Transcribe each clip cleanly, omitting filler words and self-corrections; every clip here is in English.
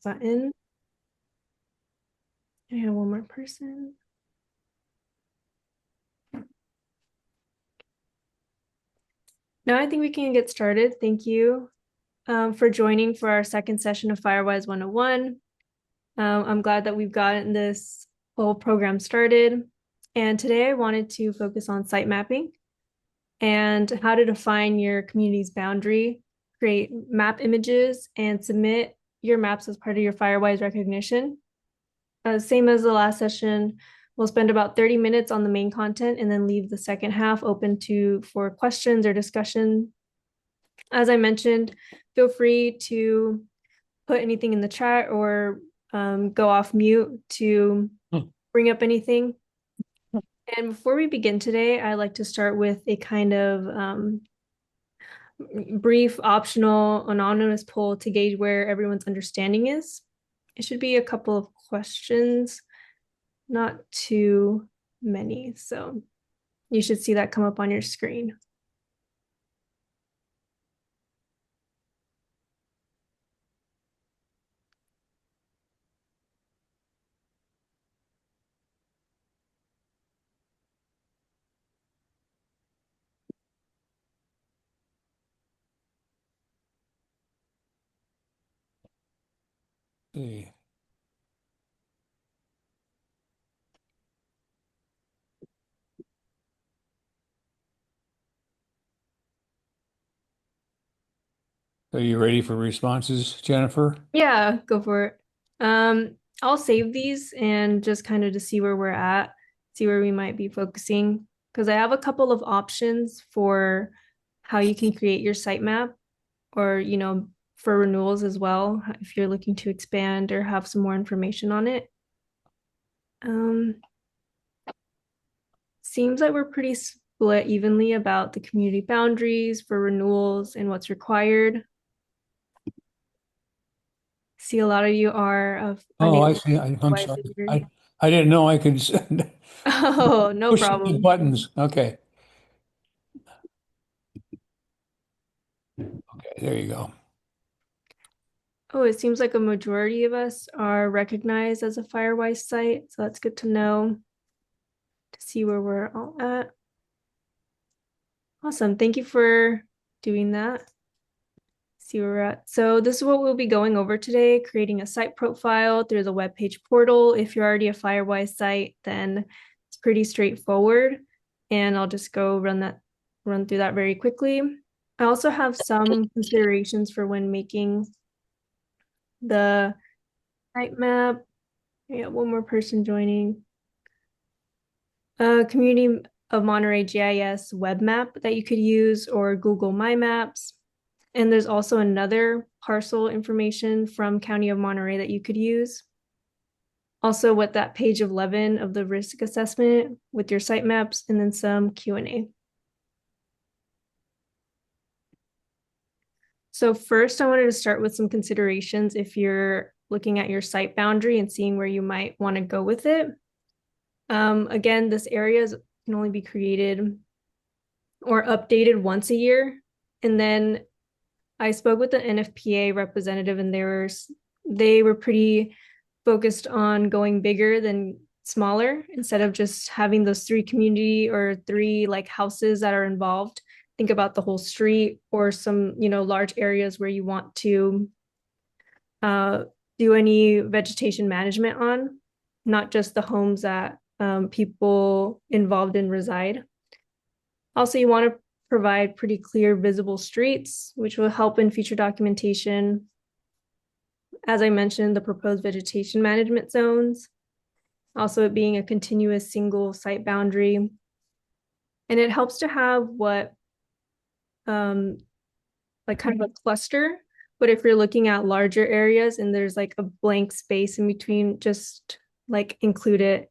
button. I have one more person. Now I think we can get started. Thank you for joining for our second session of Firewise 101. I'm glad that we've gotten this whole program started. And today I wanted to focus on site mapping and how to define your community's boundary, create map images, and submit your maps as part of your Firewise recognition. Same as the last session, we'll spend about 30 minutes on the main content and then leave the second half open for questions or discussion. As I mentioned, feel free to put anything in the chat or go off mute to bring up anything. And before we begin today, I'd like to start with a kind of brief, optional, anonymous poll to gauge where everyone's understanding is. It should be a couple of questions, not too many. So you should see that come up on your screen. See. Are you ready for responses, Jennifer? Yeah, go for it. I'll save these and just kind of to see where we're at, see where we might be focusing, because I have a couple of options for how you can create your sitemap, or for renewals as well, if you're looking to expand or have some more information on it. Seems like we're pretty split evenly about the community boundaries for renewals and what's required. See, a lot of you are Oh, I see. I'm sorry. I didn't know I could Oh, no push the problem. buttons. Okay. Okay, there you go. Oh, it seems like a majority of us are recognized as a Firewise site, so that's good to know to see where we're all at. Awesome. Thank you for doing that. See where we're at. So this is what we'll be going over today, creating a site profile through the webpage portal. If you're already a Firewise site, then it's pretty straightforward. And I'll just go run through that very quickly. I also have some considerations for when making the sitemap. Yeah, one more person joining. Community of Monterey GIS web map that you could use, or Google My Maps. And there's also another parcel information from County of Monterey that you could use. Also with that page 11 of the risk assessment with your sitemaps, and then some Q&A. So first, I wanted to start with some considerations if you're looking at your site boundary and seeing where you might want to go with it. Again, this area can only be created or updated once a year. And then I spoke with the NFPA representative, and they were pretty focused on going bigger than smaller, instead of just having those three community or three like houses that are involved. Think about the whole street or some large areas where you want to do any vegetation management on, not just the homes that people involved in reside. Also, you want to provide pretty clear, visible streets, which will help in future documentation. As I mentioned, the proposed vegetation management zones, also it being a continuous single site boundary. And it helps to have what, like kind of a cluster, but if you're looking at larger areas and there's like a blank space in between, just like include it,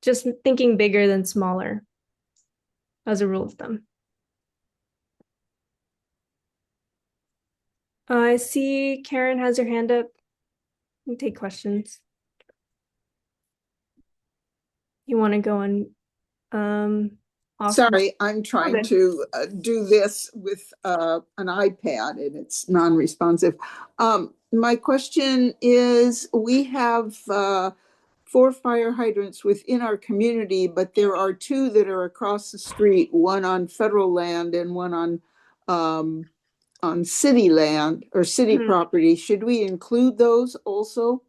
just thinking bigger than smaller as a rule of thumb. I see Karen has her hand up. We take questions. You want to go on? Sorry, I'm trying to do this with an iPad and it's non-responsive. My question is, we have 4 fire hydrants within our community, but there are 2 that are across the street, one on federal land and one on city land or city Mhm. property. Should we include those also?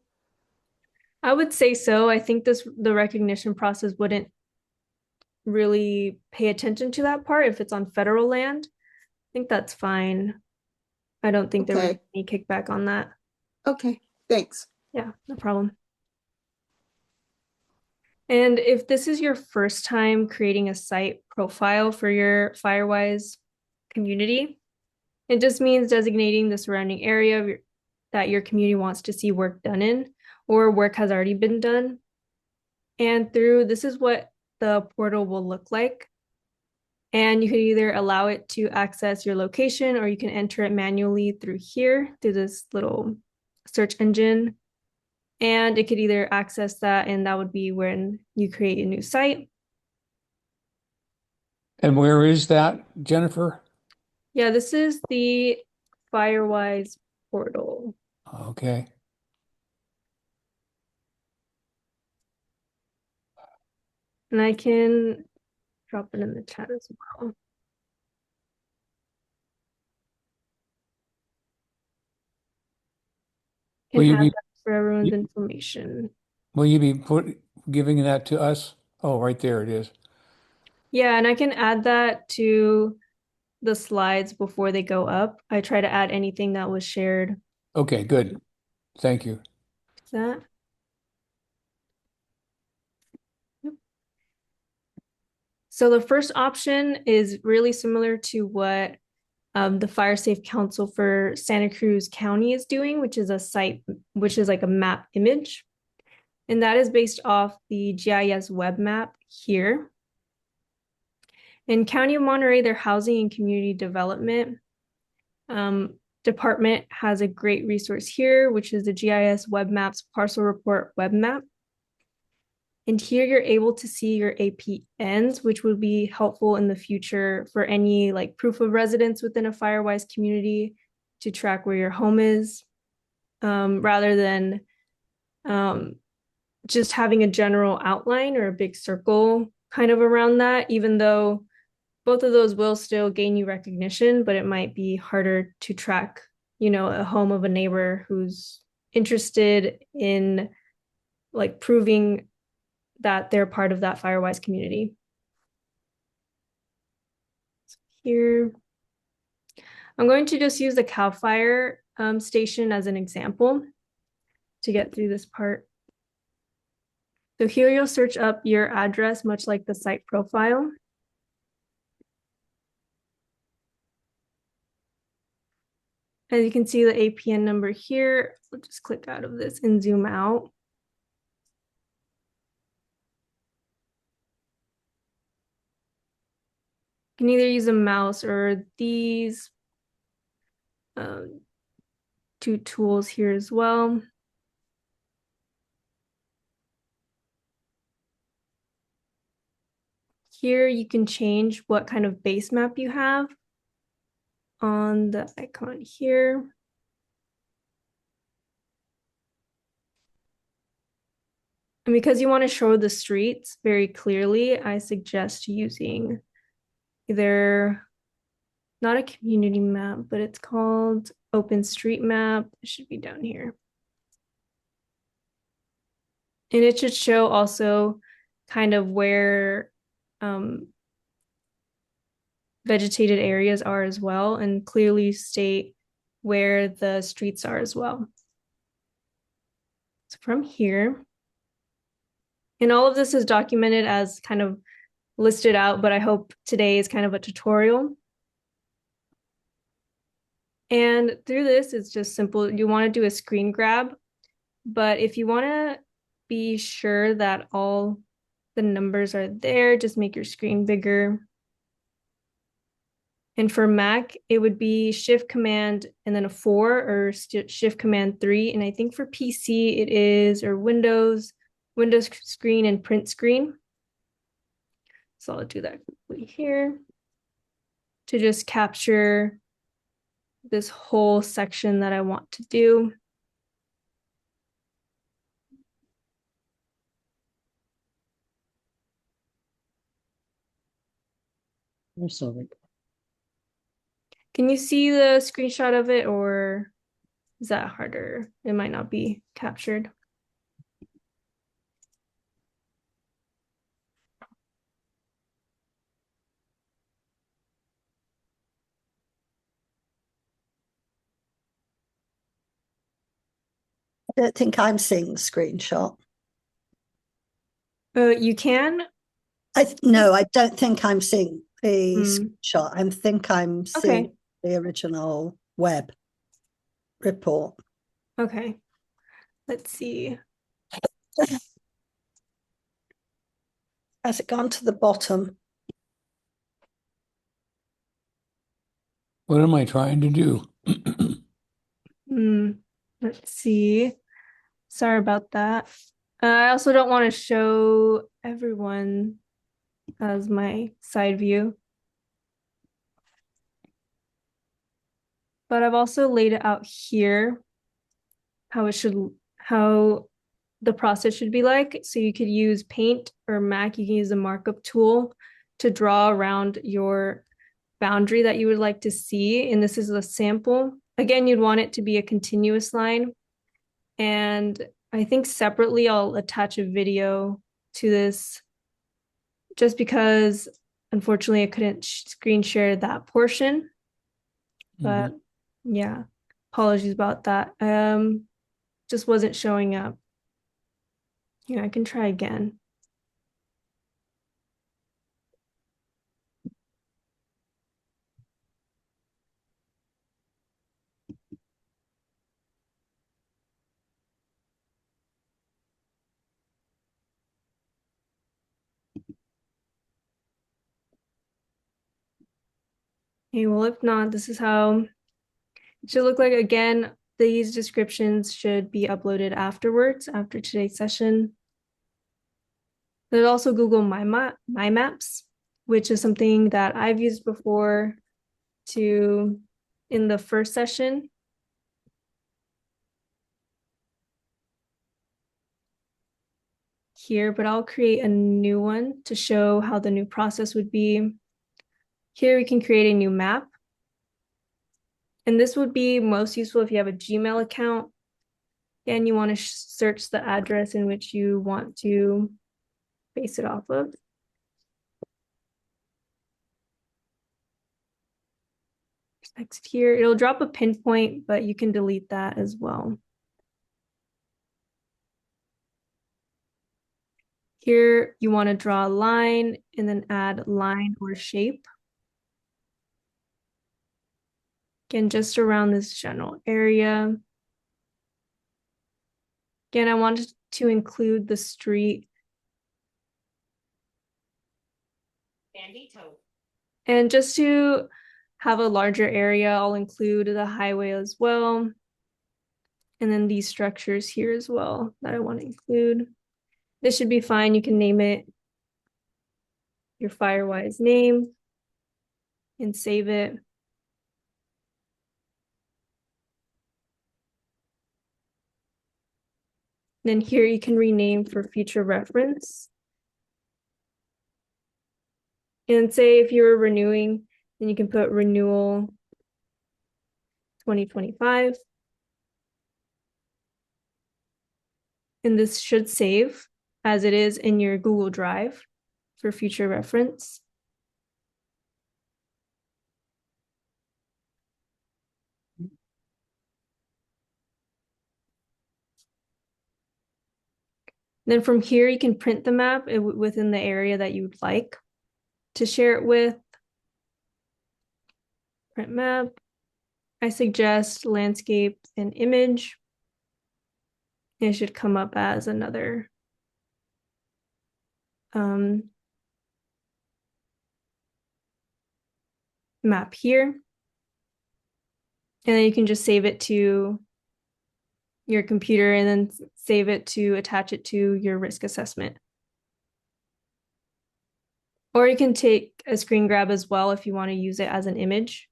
I would say so. I think the recognition process wouldn't really pay attention to that part if it's on federal land. I think that's fine. I don't think there would Okay, be any kickback on that. okay, thanks. Yeah, no problem. And if this is your first time creating a site profile for your Firewise community, it just means designating the surrounding area that your community wants to see work done in, or work has already been done. And through this is what the portal will look like. And you can either allow it to access your location, or you can enter it manually through here, through this little search engine. And it could either access that, and that would be when you create a new site. And where is that, Jennifer? Yeah, this is the Firewise portal. Okay. And I can drop it in the chat as well. Will Can you add be that for everyone's information. will you be giving that to us? Oh, right there it is. Yeah, and I can add that to the slides before they go up. I try to add anything that was shared Okay, good. Thank you. to that. Yep. So the first option is really similar to what the Fire Safe Council for Santa Cruz County is doing, which is a site, which is like a map image. And that is based off the GIS web map here. In County of Monterey, their housing and community development department has a great resource here, which is the GIS web maps parcel report web map. And here you're able to see your APNs, which would be helpful in the future for any like proof of residence within a Firewise community to track where your home is, rather than just having a general outline or a big circle kind of around that, even though both of those will still gain you recognition, but it might be harder to track, a home of a neighbor who's interested in like proving that they're part of that Firewise community. So here, I'm going to just use the CAL FIRE station as an example to get through this part. So here you'll search up your address, much like the site profile. As you can see the APN number here, I'll just click out of this and zoom out. You can either use a mouse or these 2 tools here as well. Here you can change what kind of base map you have on the icon here. And because you want to show the streets very clearly, I suggest using either not a community map, but it's called OpenStreetMap. It should be down here. And it should show also kind of where vegetated areas are as well, and clearly state where the streets are as well. So from here, and all of this is documented as kind of listed out, but I hope today is kind of a tutorial. And through this, it's just simple. You want to do a screen grab, but if you want to be sure that all the numbers are there, just make your screen bigger. And for Mac, it would be Shift Command and then a 4 or Shift Command 3. And I think for PC it is, or Windows screen and print screen. So I'll do that quickly here to just capture this whole section that I want to do. I'm sorry. Can you see the screenshot of it, or is that harder? It might not be captured. I don't think I'm seeing the screenshot. You can. No, I don't think I'm seeing the Hmm. screenshot. I think I'm seeing Okay. the original web report. Okay. Let's see. Has it gone to the bottom? What am I trying to do? Hmm. Let's see. Sorry about that. I also don't want to show everyone as my side view. But I've also laid it out here how the process should be like. So you could use Paint or Mac, you can use the markup tool to draw around your boundary that you would like to see. And this is a sample. Again, you'd want it to be a continuous line. And I think separately, I'll attach a video to this just because unfortunately I couldn't screen share that portion. But yeah, apologies about that. Just wasn't showing up. Yeah, I can try again. Okay, well, if not, this is how it should look like. Again, these descriptions should be uploaded afterwards, after today's session. There's also Google My Maps, which is something that I've used before to in the first session. Here, but I'll create a new one to show how the new process would be. Here we can create a new map. And this would be most useful if you have a Gmail account and you want to search the address in which you want to base it off of. Next here, it'll drop a pinpoint, but you can delete that as well. Here, you want to draw a line and then add line or shape. Again, just around this general area. Again, I wanted to include the street. And just to have a larger area, I'll include the highway as well. And then these structures here as well that I want to include. This should be fine. You can name it your Firewise name and save it. Then here you can rename for future reference. And say if you're renewing, then you can put renewal 2025. And this should save as it is in your Google Drive for future reference. Then from here, you can print the map within the area that you would like to share it with. Print map. I suggest landscape and image. It should come up as another map here. And then you can just save it to your computer and then save it to attach it to your risk assessment. Or you can take a screen grab as well if you want to use it as an image.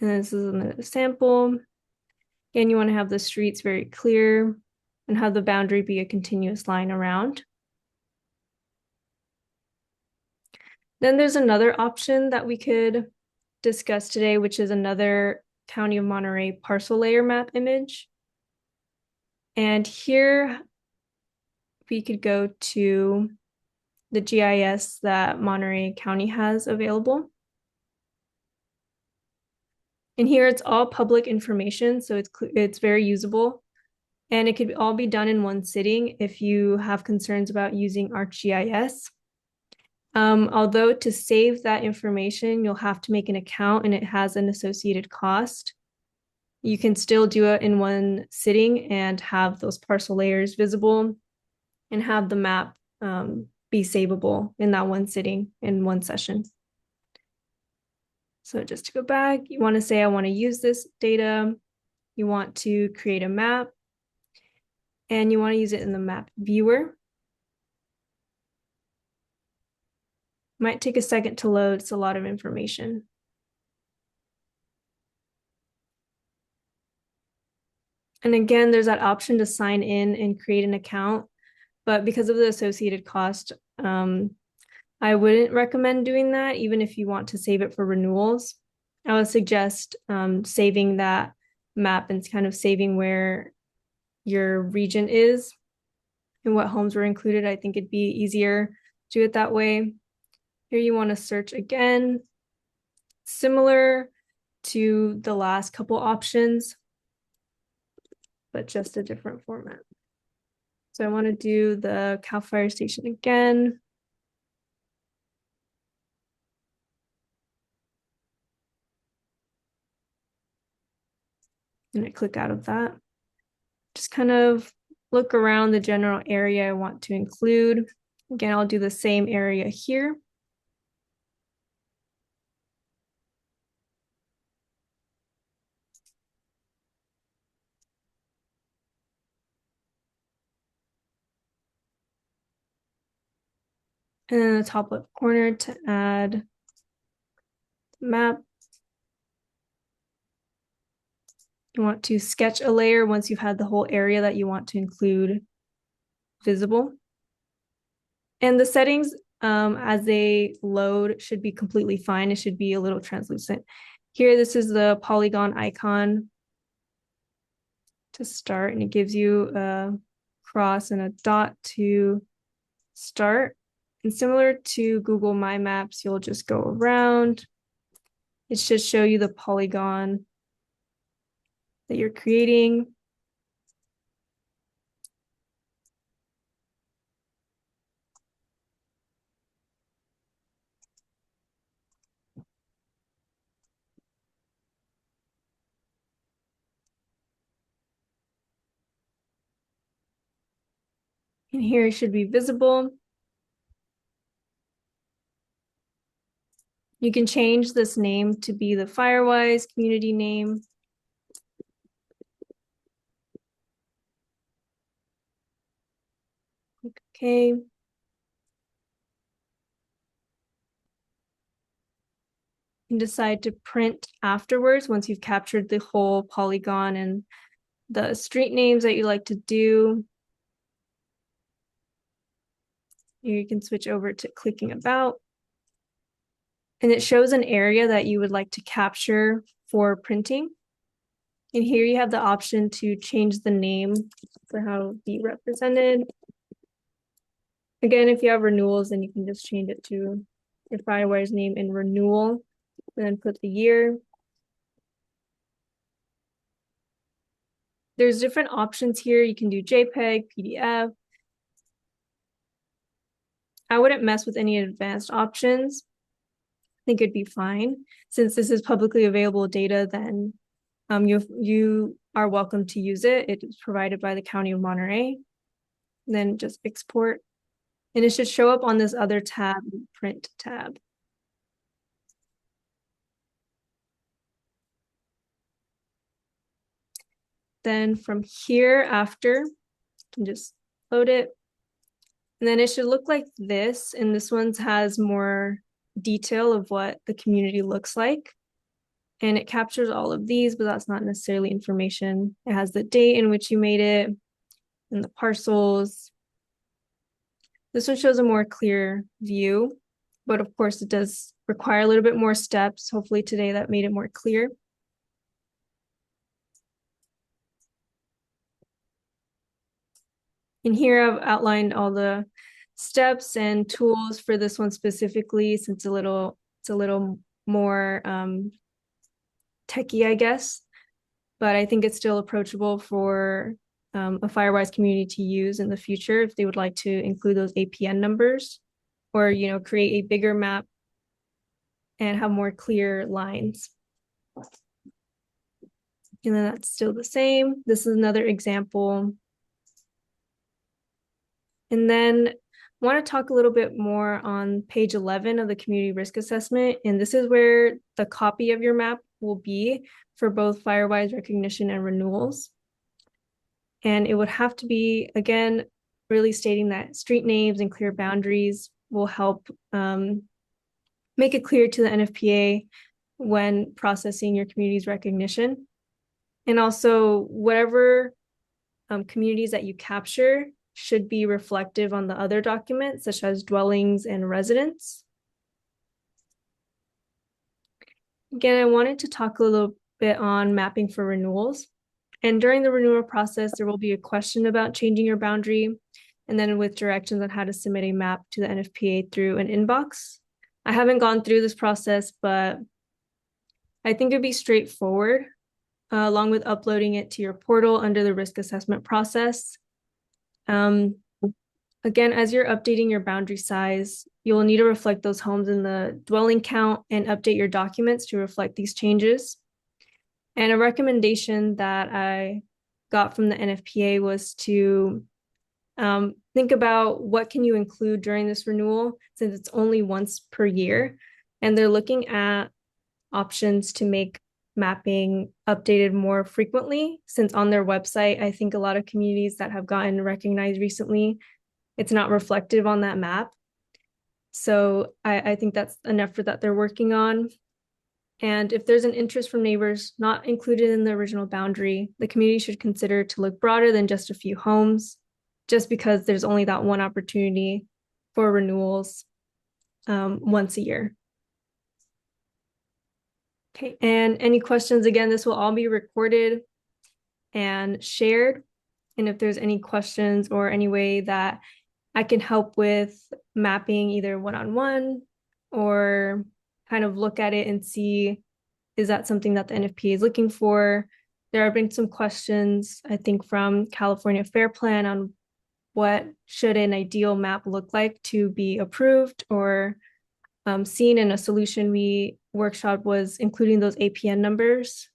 And this is another sample. Again, you want to have the streets very clear and have the boundary be a continuous line around. Then there's another option that we could discuss today, which is another County of Monterey parcel layer map image. And here we could go to the GIS that Monterey County has available. And here it's all public information, so it's very usable. And it could all be done in one sitting if you have concerns about using ArcGIS. Although to save that information, you'll have to make an account and it has an associated cost. You can still do it in one sitting and have those parcel layers visible and have the map be savable in that one sitting in one session. So just to go back, you want to say, I want to use this data. You want to create a map and you want to use it in the map viewer. Might take a second to load. It's a lot of information. And again, there's that option to sign in and create an account, but because of the associated cost, I wouldn't recommend doing that, even if you want to save it for renewals. I would suggest saving that map and kind of saving where your region is and what homes were included. I think it'd be easier to do it that way. Here you want to search again, similar to the last couple options, but just a different format. So I want to do the Cal Fire Station again. And I click out of that. Just kind of look around the general area I want to include. Again, I'll do the same area here. And in the top left corner to add map. You want to sketch a layer once you've had the whole area that you want to include visible. And the settings as they load should be completely fine. It should be a little translucent. Here, this is the polygon icon to start, and it gives you a cross and a dot to start. And similar to Google My Maps, you'll just go around. It should show you the polygon that you're creating. And here it should be visible. You can change this name to be the Firewise community name. Okay. And decide to print afterwards once you've captured the whole polygon and the street names that you like to do. Here you can switch over to clicking about. And it shows an area that you would like to capture for printing. And here you have the option to change the name for how it will be represented. Again, if you have renewals, then you can just change it to your Firewise name in renewal, and then put the year. There's different options here. You can do JPEG, PDF. I wouldn't mess with any advanced options. I think it'd be fine. Since this is publicly available data, then you are welcome to use it. It is provided by the County of Monterey. Then just export. And it should show up on this other tab, print tab. Then from here after, you can just load it. And then it should look like this. And this one has more detail of what the community looks like. And it captures all of these, but that's not necessarily information. It has the date in which you made it and the parcels. This one shows a more clear view. but of course it does require a little bit more steps. Hopefully today that made it more clear. And here I've outlined all the steps and tools for this one specifically, since it's a little more techie, I guess, but I think it's still approachable for a Firewise community to use in the future if they would like to include those APN numbers, or create a bigger map and have more clear lines. And then that's still the same. This is another example. And then I want to talk a little bit more on page 11 of the community risk assessment. And this is where the copy of your map will be for both Firewise recognition and renewals. And it would have to be, again, really stating that street names and clear boundaries will help make it clear to the NFPA when processing your community's recognition. And also, whatever communities that you capture should be reflective on the other documents, such as dwellings and residents. Again, I wanted to talk a little bit on mapping for renewals. And during the renewal process, there will be a question about changing your boundary, and then with directions on how to submit a map to the NFPA through an inbox. I haven't gone through this process, but I think it'd be straightforward, along with uploading it to your portal under the risk assessment process. Again, as you're updating your boundary size, you'll need to reflect those homes in the dwelling count and update your documents to reflect these changes. And a recommendation that I got from the NFPA was to think about what can you include during this renewal, since it's only once per year. And they're looking at options to make mapping updated more frequently, since on their website, I think a lot of communities that have gotten recognized recently, it's not reflective on that map. So I think that's an effort that they're working on. And if there's an interest from neighbors not included in the original boundary, the community should consider to look broader than just a few homes, just because there's only that one opportunity for renewals once a year. Okay, and any questions, again, this will all be recorded and shared. And if there's any questions or any way that I can help with mapping, either one-on-one or kind of look at it and see, is that something that the NFPA is looking for? There have been some questions, I think, from California Fair Plan on what should an ideal map look like to be approved or seen. In a solution we workshop was including those APN numbers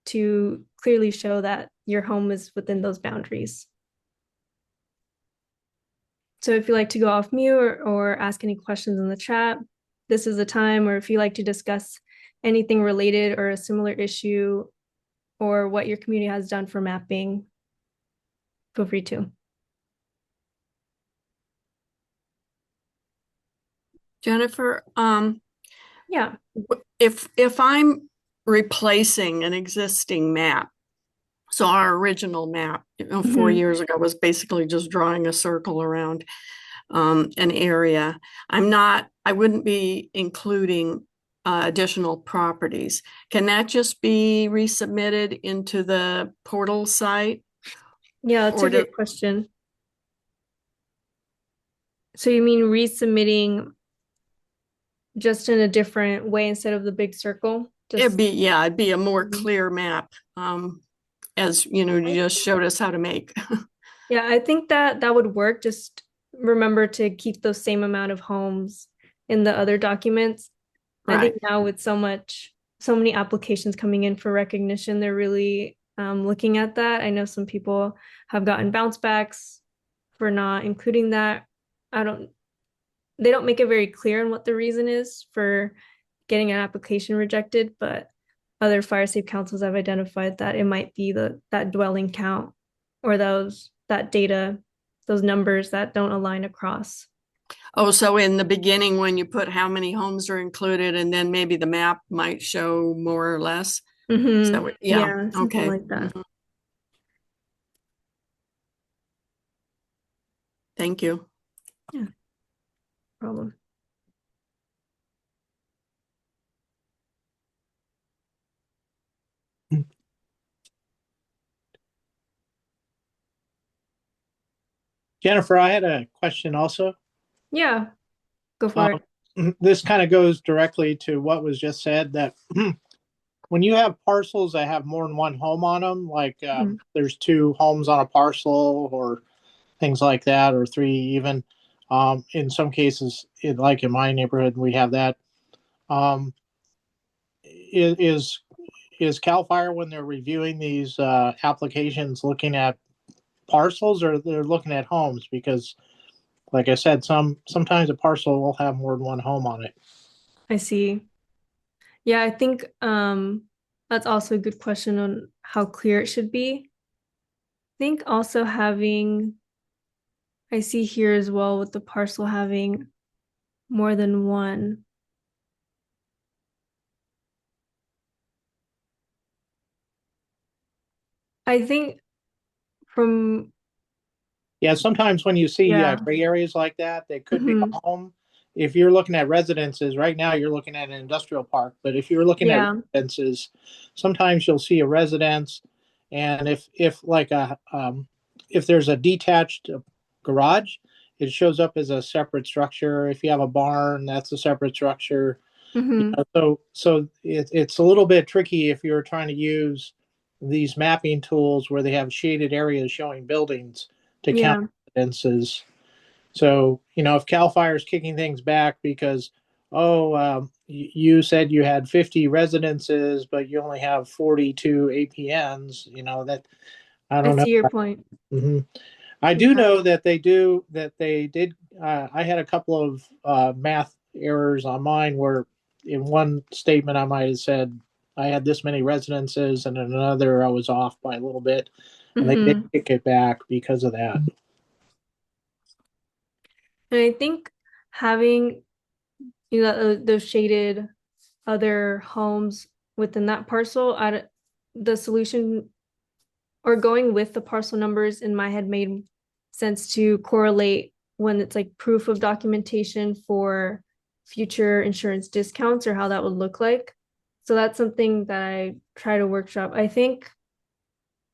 to clearly show that your home is within those boundaries. So if you'd like to go off mute or ask any questions in the chat, this is the time. Or if you'd like to discuss anything related or a similar issue or what your community has done for mapping, feel free to. Jennifer, Yeah. if I'm replacing an existing map, so our original map, 4 years ago was basically just drawing a circle around an area. I wouldn't be including additional properties. Can that just be resubmitted into the portal site? Yeah, that's a good question. So you mean resubmitting just in a different way instead of the big circle? It'd be a more clear map, as you just showed us how to make. Yeah, I think that would work. Just remember to keep those same amount of homes in the other documents. Right. I think now with so many applications coming in for recognition, they're really looking at that. I know some people have gotten bounce backs for not including that. They don't make it very clear on what the reason is for getting an application rejected, but other fire safe councils have identified that it might be that dwelling count or that data, those numbers that don't align across. Oh, so in the beginning, when you put how many homes are included, and then maybe the map might show more or less. Is that what, yeah, something like that. Thank you. Yeah, problem. Jennifer, I had a question also. Yeah, go for Um, it. this kind of goes directly to what was just said that when you have parcels that have more than one home on them, like Mhm. there's two homes on a parcel or things like that, or three even. In some cases, like in my neighborhood, we have that. Um, is is Cal Fire when they're reviewing these applications looking at parcels or they're looking at homes? Because, like I said, sometimes a parcel will have more than one home on it. I see. Yeah, I think that's also a good question on how clear it should be. I think also having, I see here as well with the parcel having more than one. I think from, Yeah, sometimes when you see yeah, gray areas like that, they could be hmm a home. If you're looking at residences, right now you're looking at an industrial park, but if you're looking at yeah, residences, sometimes you'll see a residence, and if like if there's a detached garage, it shows up as a separate structure. If you have a barn, that's a separate structure. hmm It's a little bit tricky if you're trying to use these mapping tools where they have shaded areas showing buildings to count yeah, residences. So, if Cal Fire is kicking things back because, oh, you said you had 50 residences, but you only have 42 APNs, that I I don't know. see your point. Mhm. I do Yeah. know that they did. I had a couple of math errors on mine where in one statement I might have said I had this many residences, and in another I was off by a little bit, and they did hmm kick it back because of that. And I think having, those shaded other homes within that parcel, the solution or going with the parcel numbers in my head made sense to correlate when it's like proof of documentation for future insurance discounts or how that would look like. So that's something that I try to workshop. I think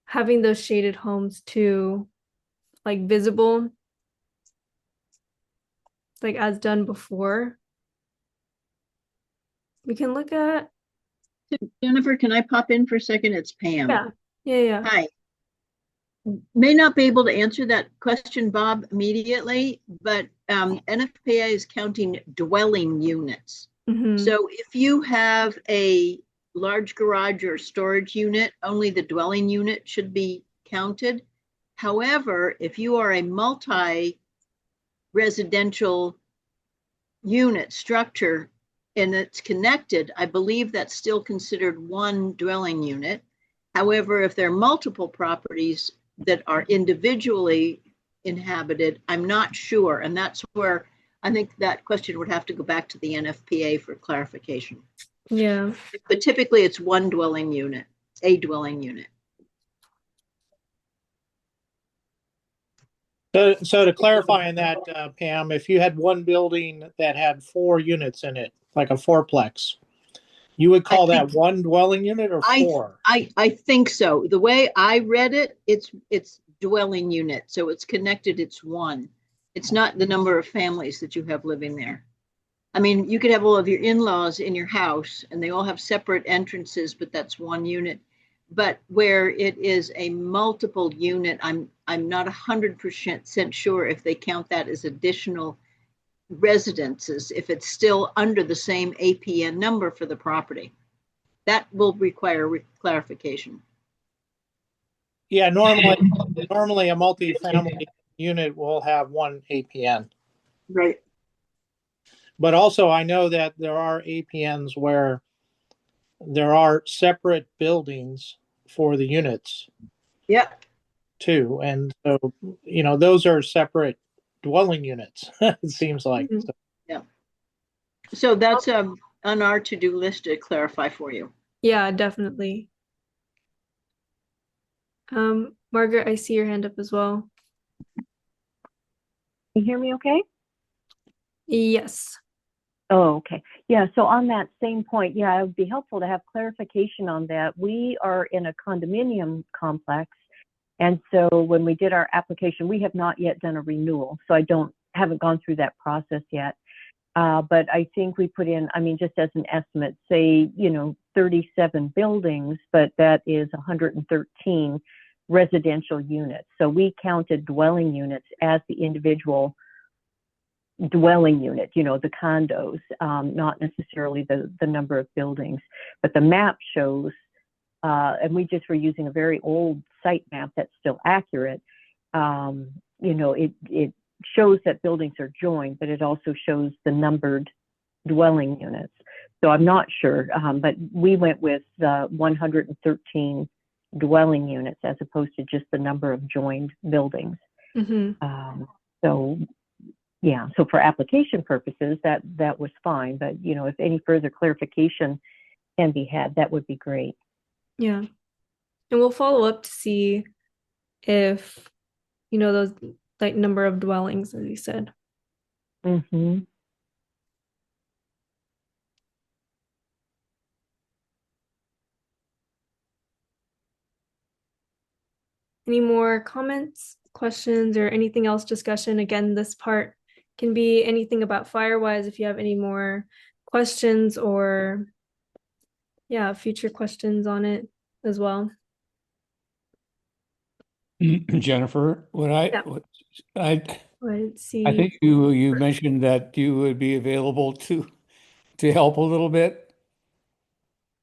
having those shaded homes too, like visible, like as done before, we can look at. Jennifer, can I pop in for a second? It's Pam. Yeah, yeah. Hi. May not be able to answer that question, Bob, immediately, but NFPA is counting dwelling units. Mm-hmm. So if you have a large garage or storage unit, only the dwelling unit should be counted. However, if you are a multi-residential unit structure and it's connected, I believe that's still considered one dwelling unit. However, if there are multiple properties that are individually inhabited, I'm not sure. And that's where I think that question would have to go back to the NFPA for clarification. Yeah. But typically it's one dwelling unit, a dwelling unit. So to clarify on that, Pam, if you had one building that had 4 units in it, like a fourplex, you would I call think that one dwelling unit or I four? I think so. The way I read it, it's dwelling unit, so it's connected. It's one. It's not the number of families that you have living there. I mean, you could have all of your in-laws in your house, and they all have separate entrances, but that's one unit. But where it is a multiple unit, I'm not 100% sure if they count that as additional residences if it's still under the same APN number for the property. That will require clarification. Yeah, normally a multifamily unit will have one APN. Right. But also I know that there are APNs where there are separate buildings for the units Yep. too. And so, those are separate dwelling units, it seems like. Mhm. So, Yeah. So that's on our to-do list to clarify for you. Yeah, definitely. Margaret, I see your hand up as well. You hear me okay? Yes. Oh, okay. Yeah, so on that same point, yeah, it would be helpful to have clarification on that. We are in a condominium complex, And so when we did our application, we have not yet done a renewal. So haven't gone through that process yet. But I think we put in, I mean, just as an estimate, say, 37 buildings, but that is 113 residential units. So we counted dwelling units as the individual dwelling unit, the condos, not necessarily the number of buildings. But the map shows, and we just were using a very old site map that's still accurate. It shows that buildings are joined, but it also shows the numbered dwelling units. So I'm not sure, but we went with 113 dwelling units as opposed to just the number of joined buildings. So yeah, so for application purposes, that was fine. But if any further clarification can be had, that would be great. Yeah. And we'll follow up to see if, those like number of dwellings, as you said. Mm-hmm. Any more comments, questions, or anything else discussion? Again, this part can be anything about Firewise if you have any more questions or future questions on it as well. Jennifer, Yeah. Let's see. I think you mentioned that you would be available to help a little bit.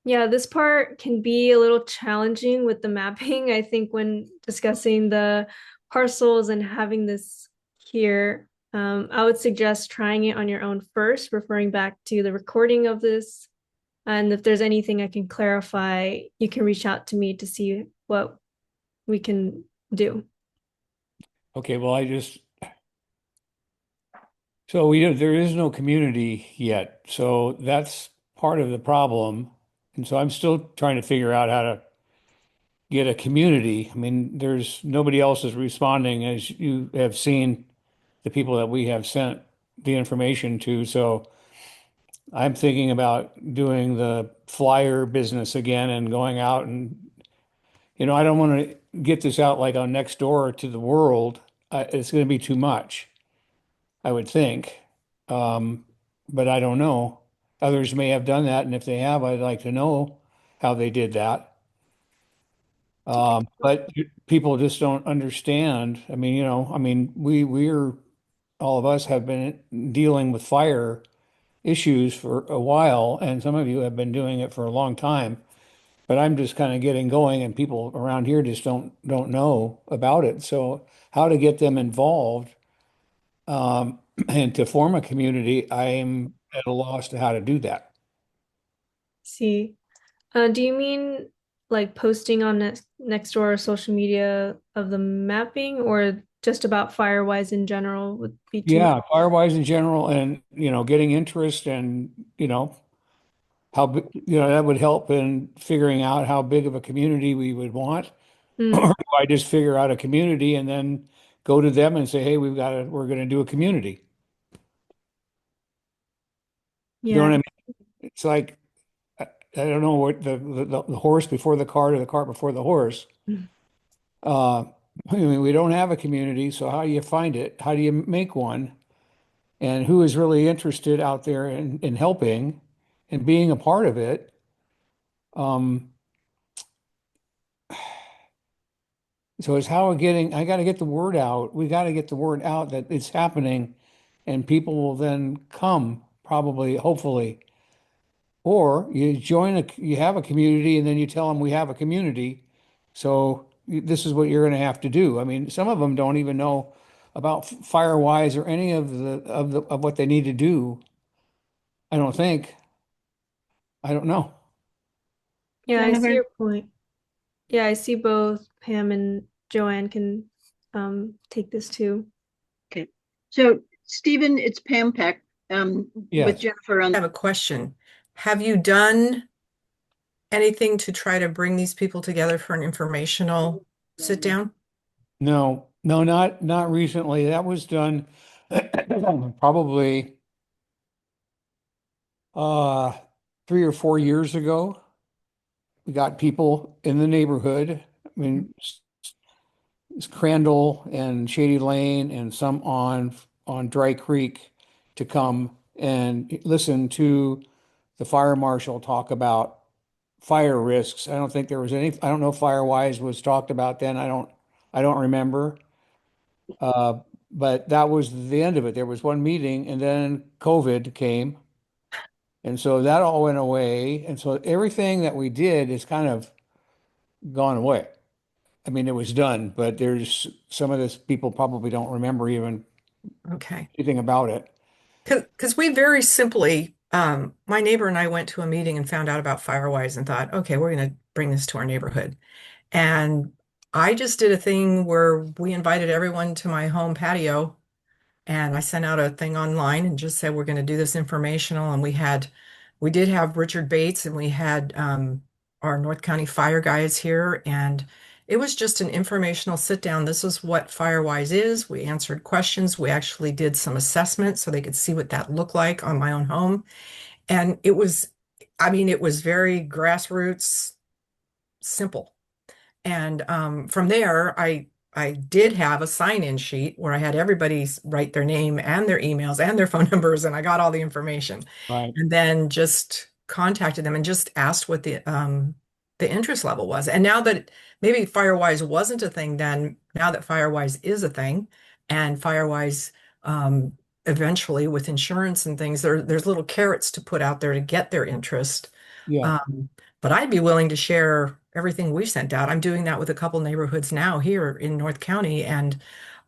Yeah, this part can be a little challenging with the mapping. I think when discussing the parcels and having this here, I would suggest trying it on your own first, referring back to the recording of this. And if there's anything I can clarify, you can reach out to me to see what we can do. Okay, well, so there is no community yet. So that's part of the problem. And so I'm still trying to figure out how to get a community. I mean, nobody else is responding, as you have seen the people that we have sent the information to. So I'm thinking about doing the flyer business again and going out and, I don't want to get this out like on next door to the world. It's going to be too much, I would think. Um, but I don't know. Others may have done that, and if they have, I'd like to know how they did that. But people just don't understand. I mean, we're all of us have been dealing with fire issues for a while, and some of you have been doing it for a long time. But I'm just kind of getting going, and people around here just don't know about it. So how to get them involved, and to form a community, I'm at a loss to how to do that. See, do you mean like posting on Nextdoor or social media of the mapping, or just about Firewise in general would be too much? Yeah, Firewise in general, and getting interest, and that would help in figuring out how big of a community we would want. Or Mm, do I just figure out a community and then go to them and say, hey, we're going to do a community. You know yeah. what I mean? It's like, I don't know what the horse before the cart or the cart before the horse. Mm. Uh, I mean, we don't have a community, so how do you find it? How do you make one? And who is really interested out there in helping and being a part of it? Um, so it's how I got to get the word out. We got to get the word out that it's happening, and people will then come, probably, hopefully. Or you have a community, and then you tell them we have a community. So this is what you're going to have to do. I mean, some of them don't even know about Firewise or any of what they need to do. I don't think. I don't know. Yeah, I see Jennifer? your point. Yeah, I see both Pam and Joanne can take this too. Okay. So Stephen, it's Pam Peck, with Yes. Jennifer I on. have a question. Have you done anything to try to bring these people together for an informational sit down? No, no, not recently. That was done probably uh 3 or 4 years ago. We got people in the neighborhood. I mean, Crandall and Shady Lane and some on Dry Creek to come and listen to the fire marshal talk about fire risks. I don't think there was any, I don't know if Firewise was talked about then. I don't remember. Uh, but that was the end of it. There was one meeting and then COVID came. And so that all went away. And so everything that we did is kind of gone away. I mean, it was done, but there's some of this people probably don't remember even Okay. anything about it. Because we very simply, my neighbor and I went to a meeting and found out about Firewise and thought, okay, we're going to bring this to our neighborhood. And I just did a thing where we invited everyone to my home patio, and I sent out a thing online and just said we're going to do this informational. And we did have Richard Bates, and we had our North County fire guys here, and it was just an informational sit down. This is what Firewise is. We answered questions. We actually did some assessments so they could see what that looked like on my own home. And it was, I mean, it was very grassroots, simple. And from there, I did have a sign-in sheet where I had everybody write their name and their emails and their phone numbers, and I got all the information. Right. And then just contacted them and just asked what the interest level was. And now that maybe Firewise wasn't a thing then, now that Firewise is a thing, and Firewise eventually with insurance and things, there's little carrots to put out there to get their interest. Yeah. But I'd be willing to share everything we've sent out. I'm doing that with a couple neighborhoods now here in North County. And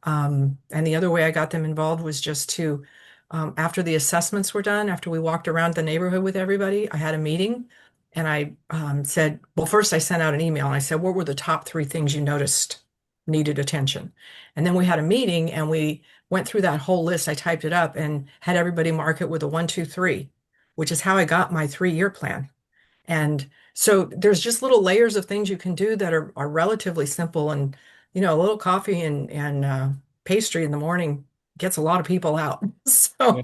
the other way I got them involved was just to, after the assessments were done, after we walked around the neighborhood with everybody, I had a meeting and I said, well, first I sent out an email and I said, what were the top 3 things you noticed needed attention? And then we had a meeting and we went through that whole list. I typed it up and had everybody mark it with a 1, 2, 3, which is how I got my 3-year plan. And so there's just little layers of things you can do that are relatively simple. And, you know, a little coffee and pastry in the morning gets a lot of people out. Yeah. So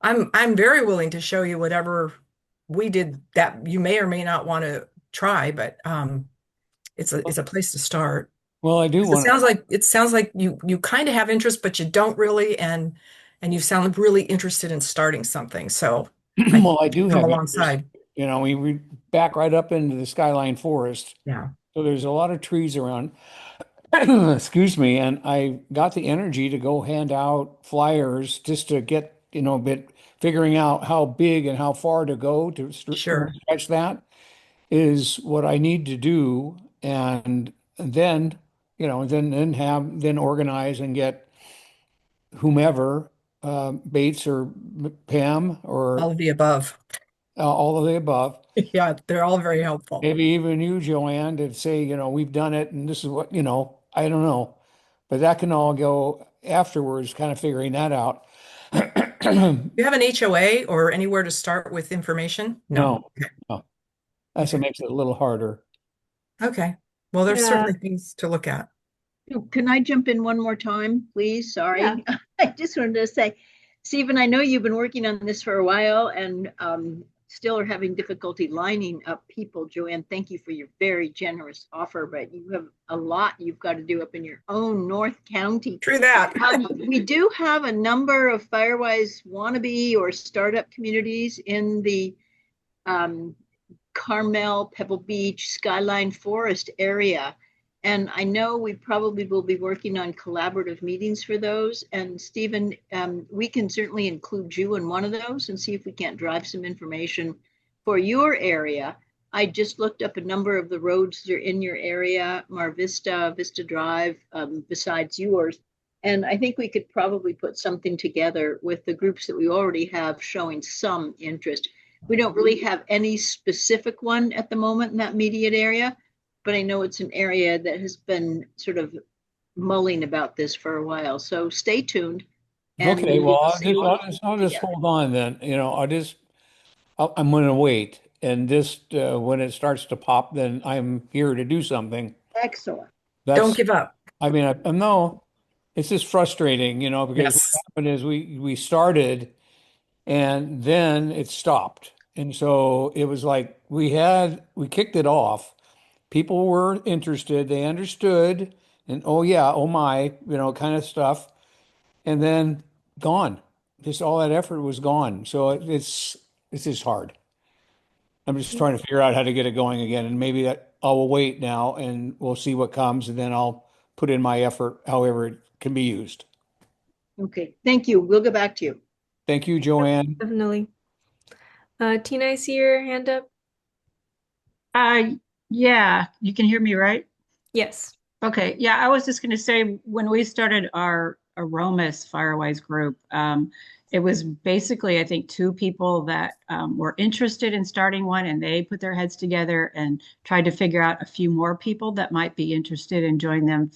I'm very willing to show you whatever we did that you may or may not want to try, but it's a place to start. Well, I do 'Cause want it sounds like you kind of have interest, but you don't really, and you sound really interested in starting something. So I well, I do come have interest. alongside. You know, we back right up into the skyline forest. Yeah. So there's a lot of trees around. Excuse me. And I got the energy to go hand out flyers just to get, you know, a bit figuring out how big and how far to go to Sure. stretch that is what I need to do. And then, you know, then organize and get whomever, Bates or Pam All or of the above. all of the above. Yeah, they're all very helpful. Maybe even you, Joanne, to say, you know, we've done it and this is what, you know, I don't know. But that can all go afterwards, kind of figuring that out. You have an HOA or anywhere to start with information? No. No, no. That's what Okay. makes it a little harder. Okay. Well, there's Yeah. certainly things to look at. Can I jump in one more time, please? Sorry. Yeah. I just wanted to say, Stephen, I know you've been working on this for a while and still are having difficulty lining up people. Joanne, thank you for your very generous offer, but you have a lot you've got to do up in your own North County. True that. We do have a number of Firewise wannabe or startup communities in the Carmel, Pebble Beach, Skyline Forest area. And I know we probably will be working on collaborative meetings for those. And Stephen, we can certainly include you in one of those and see if we can't drive some information for your area. I just looked up a number of the roads that are in your area, Mar Vista, Vista Drive, besides yours. And I think we could probably put something together with the groups that we already have showing some interest. We don't really have any specific one at the moment in that immediate area, but I know it's an area that has been sort of mulling about this for a while. So stay tuned. And Okay, well, we'll see what I'll we just can hold on then. You know, I'm going to wait. And just when it starts to pop, then I'm here to do something. Excellent. That's, Don't give up. I mean, I no, it's just frustrating, you know, because Yes. what happened is we started and then it stopped. And so it was like we kicked it off. People were interested, they understood, and oh yeah, oh my, kind of stuff, and then gone. Just all that effort was gone. So it's just hard. I'm just trying to figure out how to get it going again, and maybe that I'll wait now and we'll see what comes, and then I'll put in my effort however it can be used. Okay, thank you. We'll get back to you. Thank you, Joanne. Definitely. Tina, I see your hand up. Uh, yeah, you can hear me, right? Yes. Okay, yeah, I was just going to say when we started our Aromas Firewise group, it was basically, I think, two people that were interested in starting one, and they put their heads together and tried to figure out a few more people that might be interested in joining them,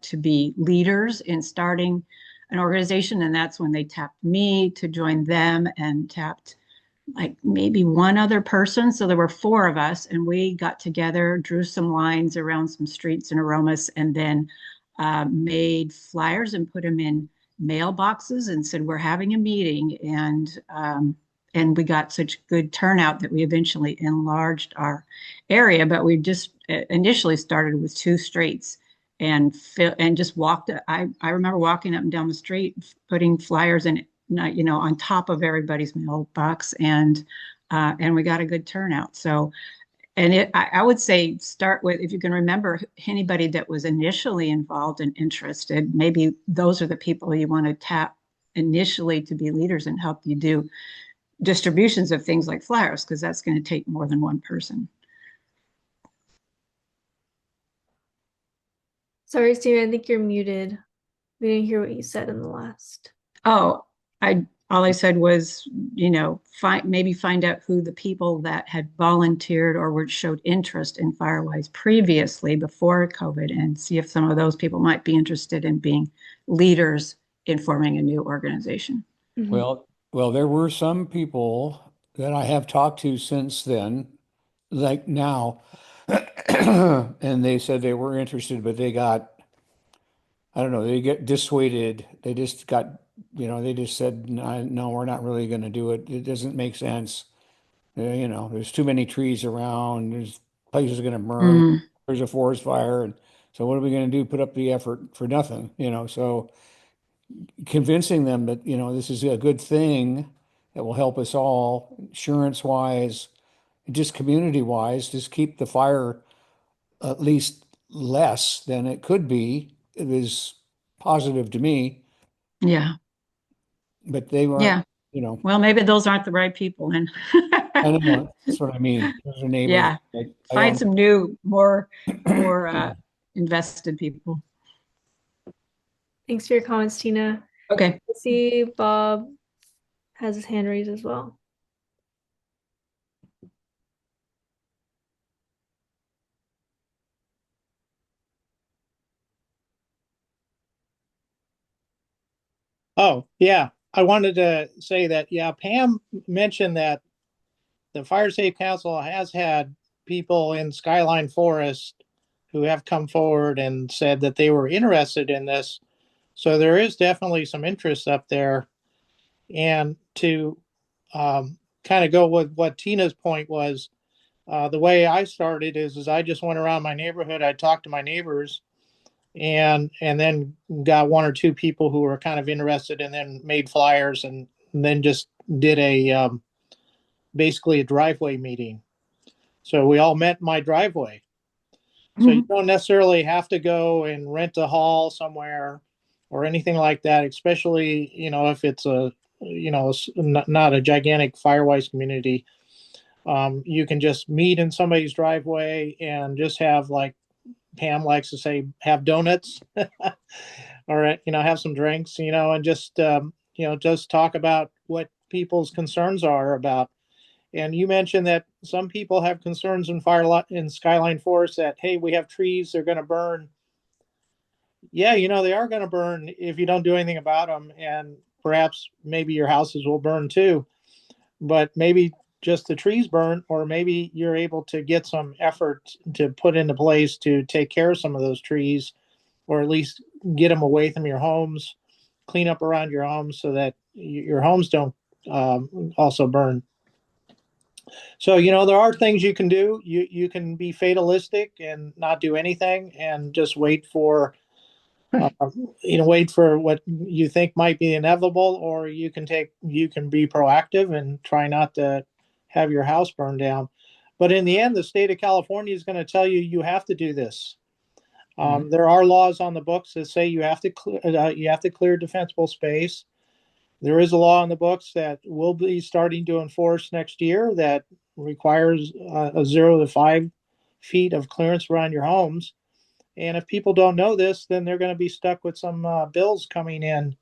to be leaders in starting an organization. And that's when they tapped me to join them and tapped like maybe one other person. So there were four of us, and we got together, drew some lines around some streets in Aromas, and then made flyers and put them in mailboxes and said, we're having a meeting. And we got such good turnout that we eventually enlarged our area. But we just initially started with two streets and just walked. I remember walking up and down the street, putting flyers in, on top of everybody's mailbox, and we got a good turnout. So, and I would say start with, if you can remember anybody that was initially involved and interested, maybe those are the people you want to tap initially to be leaders and help you do distributions of things like flyers, because that's going to take more than one person. Sorry, Steven, I think you're muted. We didn't hear what you said in the last. Oh, all I said was, find out who the people that had volunteered or showed interest in Firewise previously before COVID, and see if some of those people might be interested in being leaders in forming a new organization. Mhm. Well, there were some people that I have talked to since then, like now, and they said they were interested, but they got, I don't know, they get dissuaded. They just got, they just said, no, no, we're not really going to do it. It doesn't make sense. There's too many trees around. There's places are going to burn. Mm, There's a forest fire. And so what are we going to do? Put up the effort for nothing, So convincing them that, this is a good thing that will help us all, insurance wise, just community wise, just keep the fire at least less than it could be. It was positive to me, yeah, but they weren't, yeah. Well, maybe those aren't the right people then. I don't know. That's what I mean. Those are neighbors. Yeah, I find don't. some new, more invested people. Thanks for your comments, Tina. Okay. I see Bob has his hand raised as well. Oh, yeah. I wanted to say that, yeah, Pam mentioned that the Fire Safe Council has had people in Skyline Forest who have come forward and said that they were interested in this. So there is definitely some interest up there. And to kind of go with what Tina's point was, the way I started is I just went around my neighborhood. I talked to my neighbors, and then got one or two people who were kind of interested, and then made flyers, and then just did a basically a driveway meeting. So we all met in my driveway. So you don't necessarily have to go and rent a hall somewhere or anything like that, especially, if it's not a gigantic Firewise community. You can just meet in somebody's driveway and just have, like Pam likes to say, have donuts or, have some drinks, and just talk about what people's concerns are about. And you mentioned that some people have concerns in Skyline Forest that, hey, we have trees, they're going to burn. Yeah, they are going to burn if you don't do anything about them. And perhaps maybe your houses will burn too. But maybe just the trees burn, or maybe you're able to get some effort to put into place to take care of some of those trees, or at least get them away from your homes, clean up around your homes so that your homes don't also burn. So, there are things you can do. You can be fatalistic and not do anything and just wait for, uh, wait for what you think might be inevitable, or you can be proactive and try not to have your house burned down. But in the end, the state of California is going to tell you you have to do this. There are laws on the books that say you have to clear defensible space. There is a law in the books that we'll be starting to enforce next year that requires a 0 to 5 feet of clearance around your homes. And if people don't know this, then they're going to be stuck with some bills coming in,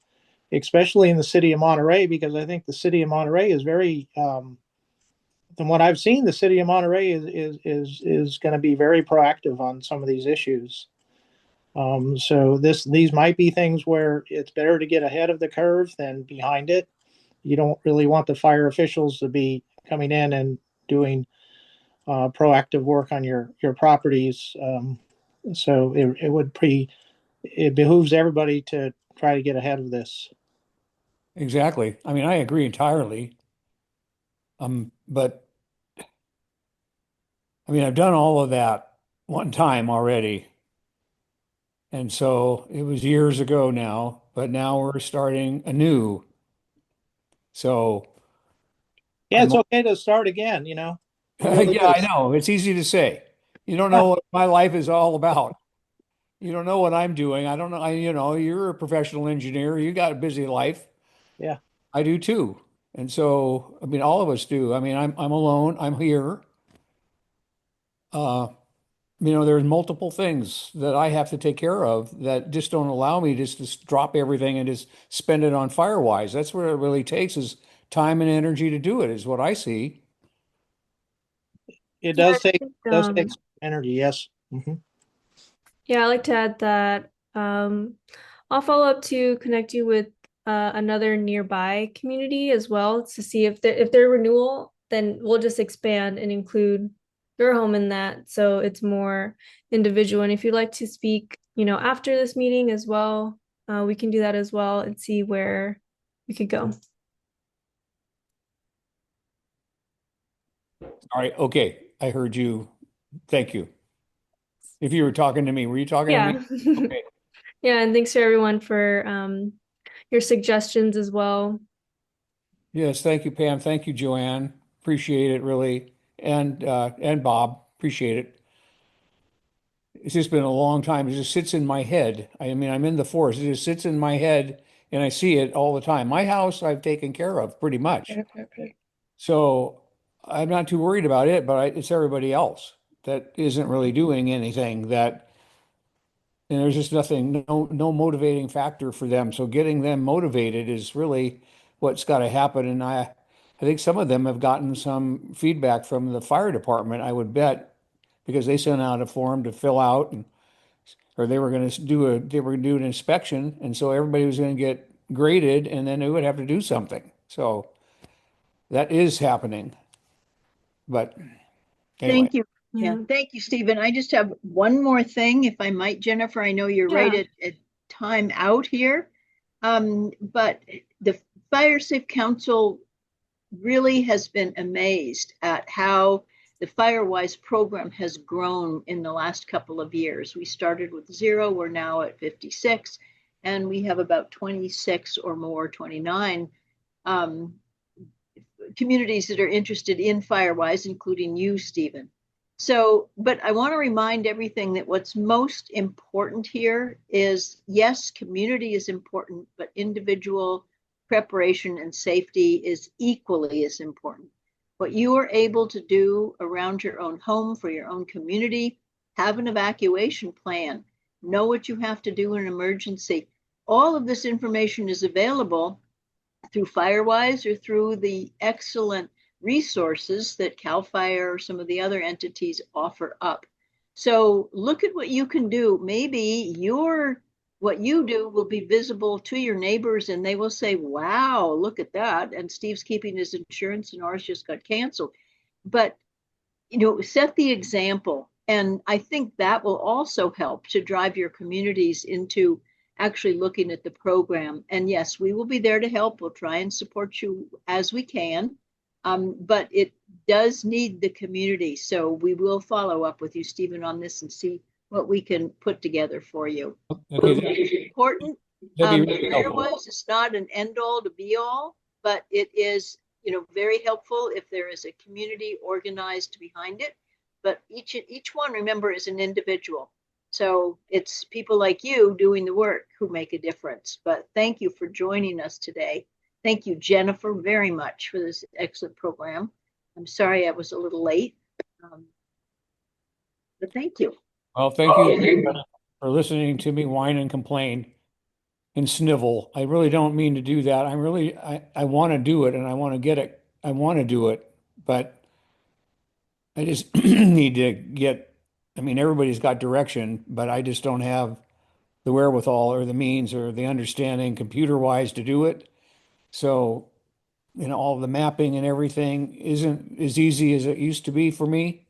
especially in the city of Monterey, because I think the city of Monterey is very, from what I've seen, the city of Monterey is going to be very proactive on some of these issues. So these might be things where it's better to get ahead of the curve than behind it. You don't really want the fire officials to be coming in and doing proactive work on your properties. So it behooves everybody to try to get ahead of this. Exactly. I mean, I agree entirely. But I mean, I've done all of that one time already. And so it was years ago now, but now we're starting anew. So Yeah, I'm, it's okay to start again. It really yeah, I is. know. It's easy to say. You don't Yeah, know what my life is all about. You don't know what I'm doing. I don't know. You're a professional engineer. You got a busy life. yeah. I do too. And so, I mean, all of us do. I mean, I'm alone. I'm here. Uh, there's multiple things that I have to take care of that just don't allow me just to drop everything and just spend it on Firewise. That's what it really takes is time and energy to do it, is what I see. It Yeah, I does take think, does take some energy. Yes. yeah, I like to add that I'll follow up to connect you with another nearby community as well to see if they're renewal, then we'll just expand and include your home in that so it's more individual. And if you'd like to speak, after this meeting as well, we can do that as well and see where we could go. All right. Okay. I heard you. Thank you. If you were talking to me, were you talking to me? Yeah. Okay. Yeah, and thanks to everyone for your suggestions as well. Yes. Thank you, Pam. Thank you, Joanne. Appreciate it really. And Bob, appreciate it. It's just been a long time. It just sits in my head. I mean, I'm in the forest. It just sits in my head and I see it all the time. My house I've taken care of pretty much. So I'm not too worried about it, but it's everybody else that isn't really doing anything and there's just nothing, no motivating factor for them. So getting them motivated is really what's got to happen. And I think some of them have gotten some feedback from the fire department, I would bet, because they sent out a form to fill out or they were going to do an inspection. And so everybody was going to get graded and then they would have to do something. So that is happening. But anyway, Thank you. Yeah, Yeah. thank you, Stephen. I just have one more thing, if I might, Jennifer. I know you're right Yeah. at time out here. But the Fire Safe Council really has been amazed at how the Firewise program has grown in the last couple of years. We started with 0, we're now at 56, and we have about 26 or more, 29 communities that are interested in Firewise, including you, Stephen. So, but I want to remind everything that what's most important here is, yes, community is important, but individual preparation and safety is equally as important. What you are able to do around your own home for your own community, have an evacuation plan, know what you have to do in an emergency. All of this information is available through Firewise or through the excellent resources that CAL FIRE or some of the other entities offer up. So look at what you can do. Maybe what you do will be visible to your neighbors and they will say, wow, look at that. And Steve's keeping his insurance and ours just got canceled. But, set the example. And I think that will also help to drive your communities into actually looking at the program. And yes, we will be there to help. We'll try and support you as we can. But it does need the community. So we will follow up with you, Stephen, on this and see what we can put together for you. Okay, It's important. that'd be really helpful. Firewise is not an end all to be all, but it is, very helpful if there is a community organized behind it. But each one, remember, is an individual. So it's people like you doing the work who make a difference. But thank you for joining us today. Thank you, Jennifer, very much for this excellent program. I'm sorry I was a little late, but thank you. Well, thank you for listening to me whine and complain and snivel. I really don't mean to do that. I want to do it and I want to get it. I want to do it, but I just need to get, I mean, everybody's got direction, but I just don't have the wherewithal or the means or the understanding computer wise to do it. So, all the mapping and everything isn't as easy as it used to be for me.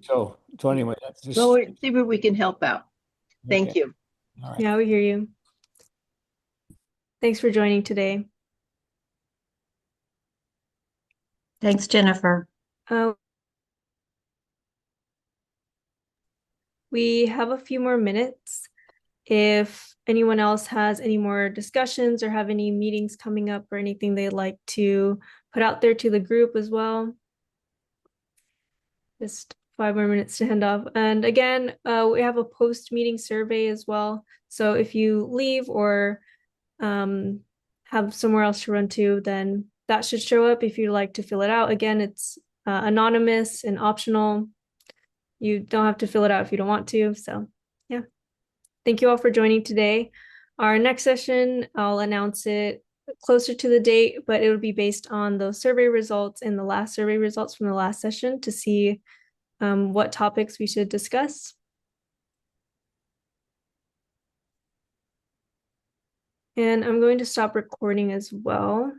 So anyway, that's just Well, we'll see where we can help out. Thank okay. you. All right. Yeah, we hear you. Thanks for joining today. Thanks, Jennifer. We have a few more minutes. If anyone else has any more discussions or have any meetings coming up or anything they'd like to put out there to the group as well. Just 5 more minutes to hand off. And again, we have a post-meeting survey as well. So if you leave or have somewhere else to run to, then that should show up if you'd like to fill it out. Again, it's anonymous and optional. You don't have to fill it out if you don't want to. So yeah, thank you all for joining today. Our next session, I'll announce it closer to the date, but it will be based on those survey results and the last survey results from the last session to see what topics we should discuss. And I'm going to stop recording as well.